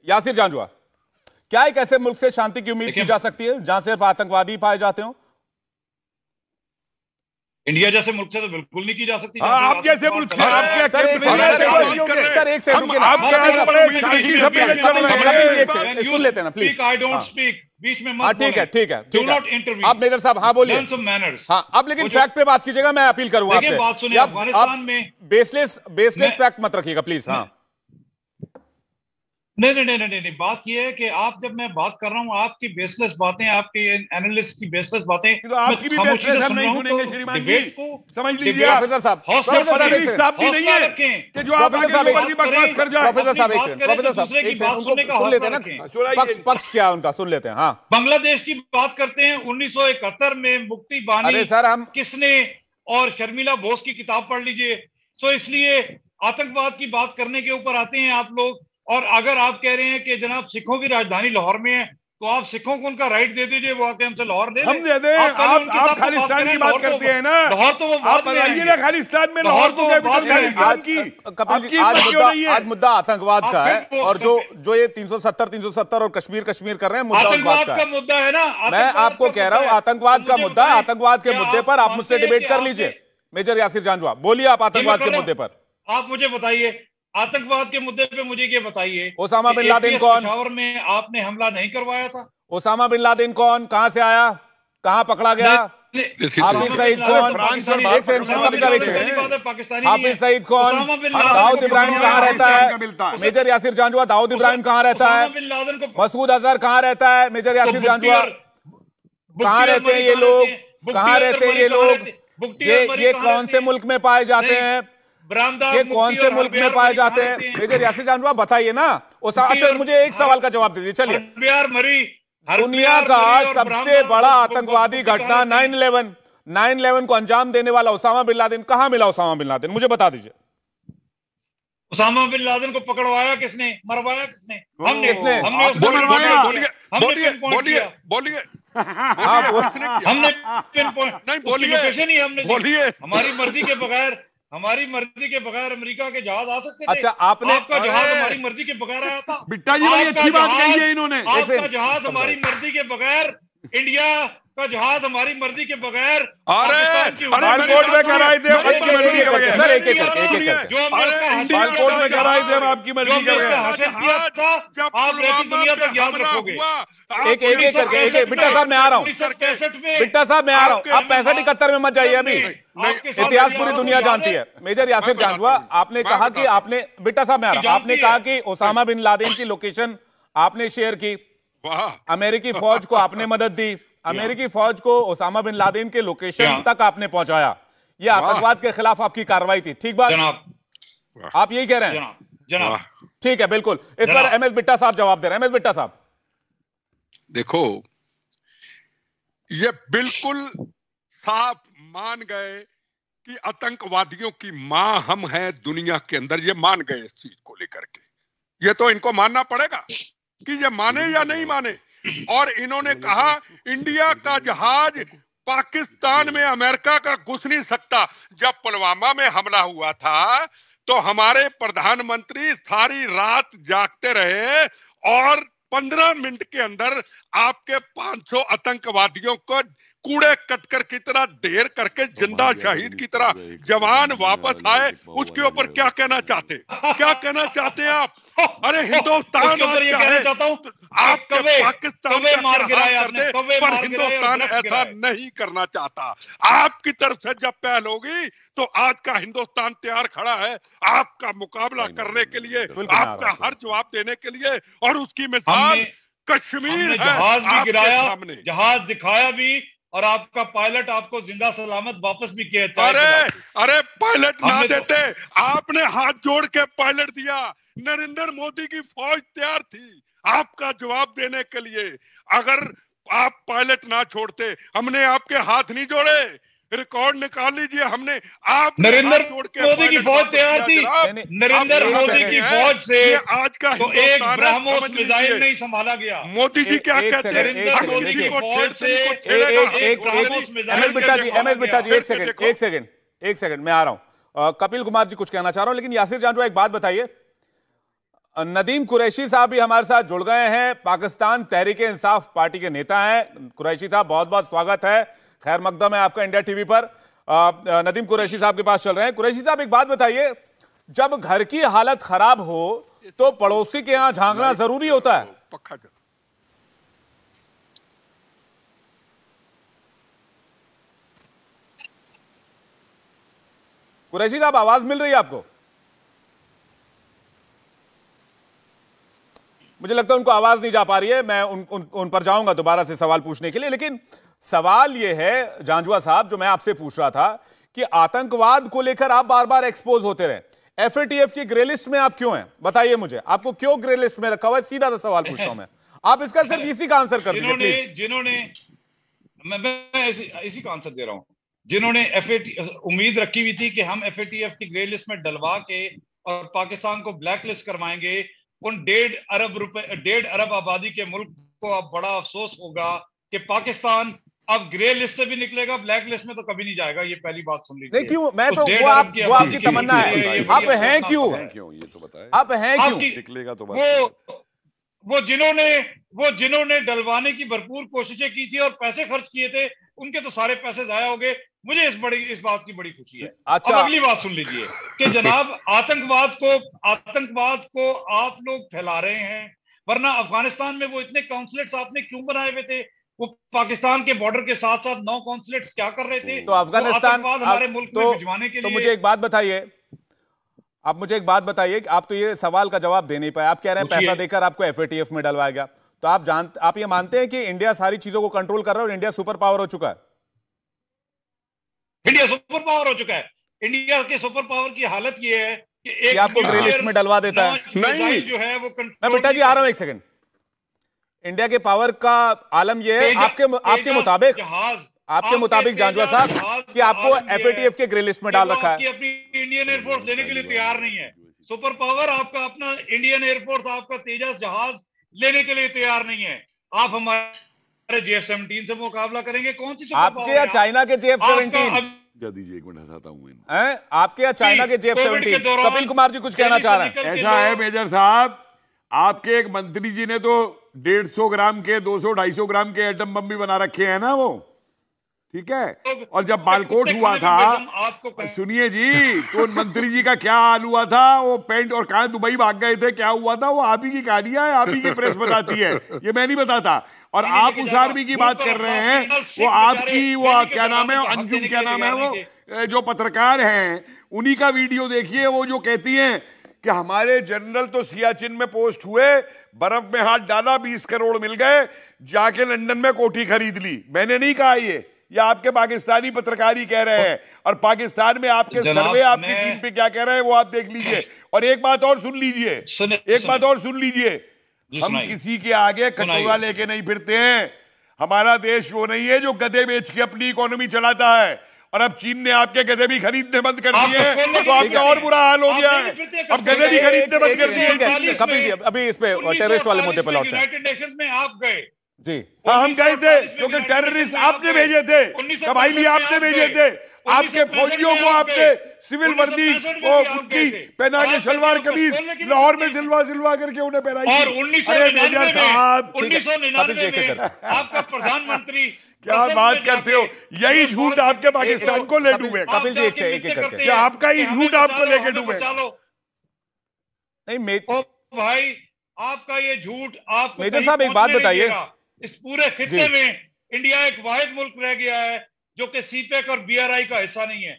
यासिर जांजुआ, क्या एक ऐसे मुल्क से शांति की उम्मीद की जा सकती है जहां सिर्फ आतंकवादी पाए जाते हो? इंडिया जैसे मुल्क से तो बिल्कुल नहीं की जा सकती। आप जैसे मुल्क से आप क्या सर एक सेकंड सुन लेते हैं ना प्लीज। आई डोंट स्पीक, बीच में मत। ठीक है ठीक है ठीक है, आप मेजर साहब हाँ बोलिए। हाँ आप लेकिन फैक्ट पे बात कीजिएगा, मैं अपील करूंगा आपसे। बात सुनिए, अफगानिस्तान में बेसलेस फैक्ट मत रखिएगा प्लीज। हाँ नहीं, बात ये है कि आप, जब मैं बात कर रहा हूँ आपकी बेसलेस बातें, आपके एनालिस्ट की बेसलेस बातें, तो आपकी भी बेसलेस हम नहीं सुनेंगे श्रीमान जी, समझ लीजिए। प्रोफेसर साहब नहीं है कि जो आप बकवास कर जाए। प्रोफेसर साहब एक सेकंड सुन लेते हैं ना, पक्ष क्या उनका सुन लेते हैं। हाँ बांग्लादेश की बात करते हैं, 1971 में मुक्ति बानी, अरे सर हम किसने, और शर्मिला बोस की किताब पढ़ लीजिए। तो इसलिए आतंकवाद की बात करने के ऊपर आते हैं आप लोग। और अगर आप कह रहे हैं कि जनाब सिखों की राजधानी लाहौर में है, तो आप सिखों को उनका राइट दे दीजिए, वो आके हमसे लाहौर ले हम दे दें। आप खालिस्तान की बात करते हैं ना, लाहौर तो वो आप बताइए ना, खालिस्तान में लाहौर तो खालिस्तान की। कपिल जी आज मुद्दा आतंकवाद का है, और जो ये 370 और कश्मीर कर रहे हैं, मुद्दा आतंकवाद का मुद्दा है ना। मैं आपको कह रहा हूँ आतंकवाद का मुद्दा, आतंकवाद के मुद्दे पर आप मुझसे डिबेट कर लीजिए। मेजर यासिर जांजुआ बोलिए, आप आतंकवाद के मुद्दे पर आप मुझे बताइए, आतंकवाद के मुद्दे पे मुझे ये बताइए, ओसामा बिन लादेन कौन? पेशावर में आपने हमला नहीं करवाया था? ओसामा बिन लादेन कौन, कहां से आया, कहां पकड़ा गया? हाफिज सईद कौन? हाफिज सईद कौन? दाऊद इब्राहिम कहां रहता है? मेजर यासिर जांजुआ, दाऊद इब्राहिम कहां रहता है? मसूद अजहर कहां रहता है? मेजर यासिर जांजुआ, कहां रहते हैं ये लोग? कहां रहते हैं ये लोग? ये कौन से मुल्क में पाए जाते हैं? ये कौन से मुल्क में पाए जाते हैं? मेजर यासिर जांजुआ बताइए ना। अच्छा मुझे एक सवाल का जवाब दीजिए। चलिए, दुनिया का सबसे बड़ा आतंकवादी घटना 9/11 को अंजाम देने वाला ओसामा बिन लादेन, कहां मिला ओसामा बिन लादेन, मुझे बता दीजिए। ओसामा बिन लादेन को पकड़वाया किसने, मरवाया किसने? हमने हमारी मर्जी के बगैर अमेरिका के जहाज आ सकते थे? अच्छा आपने, आपका जहाज हमारी मर्जी के बगैर आया था? बिट्टा जी बड़ी अच्छी बात कही है इन्होंने। आपका जहाज हमारी मर्जी के बगैर, इंडिया का जहाज हमारी मर्जी के बगैर बालकोट में कराए थे आपकी मर्जी के बगैर। सर एक एक बालकोट में कराए थे हम आपकी मर्जी के बगैर। आप रहती दुनिया तक याद रखोगे। एक करके बिट्टा साहब मैं आ रहा हूँ, बिट्टा साहब मैं आ रहा हूँ। आप 65-71 में मत जाइए, अभी इतिहास पूरी दुनिया जानती है। मेजर यासिर जांजुआ, आपने कहा कि आपने, बिट्टा साहब मैं आ रहा हूँ, आपने कहा कि ओसामा बिन लादेन की लोकेशन आपने शेयर की, अमेरिकी फौज को आपने मदद दी, अमेरिकी फौज को ओसामा बिन लादेन के लोकेशन तक आपने पहुंचाया। ये आतंकवाद के खिलाफ आपकी कार्रवाई थी, ठीक बात? आप यही कह रहे हैं? जनाब ठीक है, बिल्कुल। इस पर एमएस बिट्टा साहब जवाब दे रहे हैं। एमएस बिट्टा साहब देखो, ये बिल्कुल साफ मान गए कि आतंकवादियों की मां हम हैं दुनिया के अंदर। ये मान गए इस चीज को लेकर के। ये तो इनको मानना पड़ेगा कि ये माने या नहीं माने। और इन्होंने कहा इंडिया का जहाज पाकिस्तान में अमेरिका का घुस नहीं सकता। जब पुलवामा में हमला हुआ था तो हमारे प्रधानमंत्री सारी रात जागते रहे और 15 मिनट के अंदर आपके 500 आतंकवादियों को कूड़े कटकर की तरह ढेर करके जिंदा शहीद की तरह जवान वापस आए। उसके ऊपर क्या कहना चाहते हैं आप? अरे हिंदुस्तान और क्या है? आप पाकिस्तान का मार करते, पर हिंदुस्तान ऐसा नहीं करना चाहता। आपकी तरफ से जब पहल होगी तो आज का हिंदुस्तान तैयार खड़ा है आपका मुकाबला करने के लिए, आपका हर जवाब देने के लिए। और उसकी मिसाल कश्मीर है। जहाज भी गिराया, जहाज दिखाया भी, और आपका पायलट आपको जिंदा सलामत वापस भी किया। अरे पायलट ना देते, आपने हाथ जोड़ के पायलट दिया। नरेंद्र मोदी की फौज तैयार थी आपका जवाब देने के लिए। अगर आप पायलट ना छोड़ते, हमने आपके हाथ नहीं जोड़े। रिकॉर्ड निकाल लीजिए, हमने आप नरेंद्र मोदी की फौज तैयार थी। नरेंद्र मोदी की फौज से आज का तो एक ब्रह्मोस मिसाइल नहीं संभाला गया। मोदी जी क्या कहते हैं? एमएस बिट्टा जी एक सेकंड मैं आ रहा हूं। कपिल कुमार जी कुछ कहना चाह रहा हूं, लेकिन यासिर जांजुआ एक बात बताइए, नदीम कुरैशी साहब भी हमारे साथ जुड़ गए हैं, पाकिस्तान तहरीक-ए-इंसाफ पार्टी के नेता हैं। कुरैशी साहब, बहुत बहुत स्वागत है, खैर मकदम है आपका इंडिया टीवी पर। नदीम कुरैशी साहब के पास चल रहे हैं। कुरैशी साहब, एक बात बताइए, जब घर की हालत खराब हो तो पड़ोसी के यहां झांकना जरूरी होता है? पक्का। कुरैशी साहब, आवाज मिल रही है आपको? मुझे लगता है उनको आवाज नहीं जा पा रही है। मैं उन पर जाऊंगा दोबारा से सवाल पूछने के लिए, लेकिन सवाल यह है जांजुआ साहब, जो मैं आपसे पूछ रहा था कि आतंकवाद को लेकर आप बार बार एक्सपोज होते रहे, एफएटीएफ की ग्रे लिस्ट में आप क्यों हैं? बताइए मुझे, आपको क्यों ग्रे लिस्ट में रखा हुआ है? सीधा सा सवाल पूछता हूं मैं, आप इसका सिर्फ इसी का आंसर कर दीजिए प्लीज। जिन्होंने मैं इसी का आंसर दे रहा हूं, जिन्होंने उम्मीद रखी हुई थी कि हम एफएटीएफ की ग्रे लिस्ट में डलवा के और पाकिस्तान को ब्लैक लिस्ट करवाएंगे, उन 1.5 अरब आबादी के मुल्क को अब बड़ा अफसोस होगा कि पाकिस्तान अब ग्रे लिस्ट से भी निकलेगा, ब्लैक लिस्ट में तो कभी नहीं जाएगा। ये पहली बात सुन लीजिए। नहीं क्यों? मैं तो वो आपकी तमन्ना है, आप हैं क्यों? ये तो बताएं, आप हैं क्यों? निकलेगा तो वो जिन्होंने डलवाने की भरपूर कोशिशें की थी और पैसे खर्च किए थे, उनके तो सारे पैसे जाया हो गए। मुझे इस बात की बड़ी खुशी है। अच्छा, अब अगली बात सुन लीजिए कि जनाब आतंकवाद को आप लोग फैला रहे हैं, वरना अफगानिस्तान में वो इतने कॉन्सुलेट्स आपने क्यों बनाए हुए थे? वो पाकिस्तान के बॉर्डर के साथ साथ 9 कॉन्सुलेट्स क्या कर रहे थे? तो अफगानिस्तान हमारे मुल्क में भिजवाने के लिए। तो मुझे एक बात बताइए, आप तो ये सवाल का जवाब दे नहीं पाए। आप कह रहे हैं पैसा देकर आपको एफएटीएफ में डलवाया गया, तो आप ये मानते हैं कि इंडिया सारी चीजों को कंट्रोल कर रहा है और इंडिया सुपर पावर हो चुका है? इंडिया सुपर पावर हो चुका है। इंडिया के सुपर पावर की हालत ये है कि आपको ग्रे लिस्ट में डलवा देता है। नहीं जो है वो मैं बेटा जी आ रहा हूं, एक सेकंड। इंडिया के पावर का आलम यह है आपके मुताबिक जांजुआ साहब कि आपको एफएटीएफ के ग्रे लिस्ट में डाल रखा है। अपनी इंडियन एयरफोर्स लेने के लिए तैयार नहीं है। सुपर पावर आपका अपना इंडियन एयरफोर्स, आपका तेजस जहाज लेने के लिए तैयार नहीं है। आप हमारे JF-17 से मुकाबला करेंगे? कौन सी आपके या चाइना के JF-17? दीजिए, एक मिनट हटाता हूं मैं। आपके या चाइना के JF-17? कपिल कुमार जी कुछ कहना चाह रहे हैं। ऐसा है मेजर साहब, आपके एक मंत्री जी ने तो 150 ग्राम के 200-250 ग्राम के एटम बम भी बना रखे हैं ना वो, ठीक है। और जब बालकोट हुआ था, सुनिए जी, तो मंत्री जी का क्या हाल हुआ था? वो पेंट और कहां दुबई भाग गए थे, क्या हुआ था? वो आप ही की कहानियां है, आप ही की प्रेस बताती है, ये मैं नहीं बताता। और आप उस आर्मी की बात कर रहे हैं, वो आपकी वो क्या नाम है, अंजुम क्या नाम है, वो जो पत्रकार हैं, उन्हीं का वीडियो देखिए। वो जो कहती हैं कि हमारे जनरल तो सियाचिन में पोस्ट हुए, बर्फ में हाथ डाला, 20 करोड़ मिल गए, जाके लंदन में कोठी खरीद ली। मैंने नहीं कहा ये आपके पाकिस्तानी पत्रकार ही कह रहे हैं। और पाकिस्तान में आपके सर्वे आपकी टीम पे क्या कह रहे हैं वो आप देख लीजिए। और एक बात और सुन लीजिए, हम किसी के आगे कटोरा लेके नहीं फिरते हैं। हमारा देश वो नहीं है जो गधे बेच के अपनी इकोनॉमी चलाता है। और अब चीन ने आपके गधे भी खरीदने बंद कर दिए हैं, तो आपका और बुरा हाल हो गया है। अब गधे भी खरीदने बंद कर दिए। कपिल जी, अभी इस पे टेररिस्ट वाले मुद्दे पे लौटते हैं। यूनाइटेड नेशंस में आप गए जी? हाँ, हम गए थे, क्योंकि टेररिस्ट आपने भेजे थे, कबायली आपने भेजे थे, आपके फौजियों को आपने सिविल वर्दी वो उनकी पहना के सलवार कमीज लाहौर में सिलवा करके उन्हें पहनाई। और 1999 में आपका प्रधानमंत्री, क्या बात करते हो? यही झूठ आपके पाकिस्तान को ले डूबे। कपिल जी, एक करके आपका ही झूठ आपको लेके डूबे। नहीं भाई, आपका ये झूठ आपको। मेजर साहब, एक बात बताइए, इस पूरे खित्ते में इंडिया एक वाहिद मुल्क रह गया है जो कि सीपेक और BRI का हिस्सा नहीं है।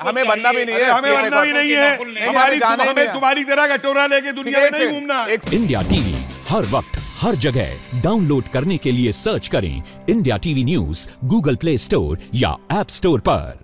हमें बनना भी नहीं है, हमें बनना भी नहीं है। हमें तुम्हारी तरह कटोरा लेके दुनिया में नहीं घूमना। इंडिया टीवी हर वक्त हर जगह डाउनलोड करने के लिए सर्च करें India TV news Google play store या ऐप स्टोर पर।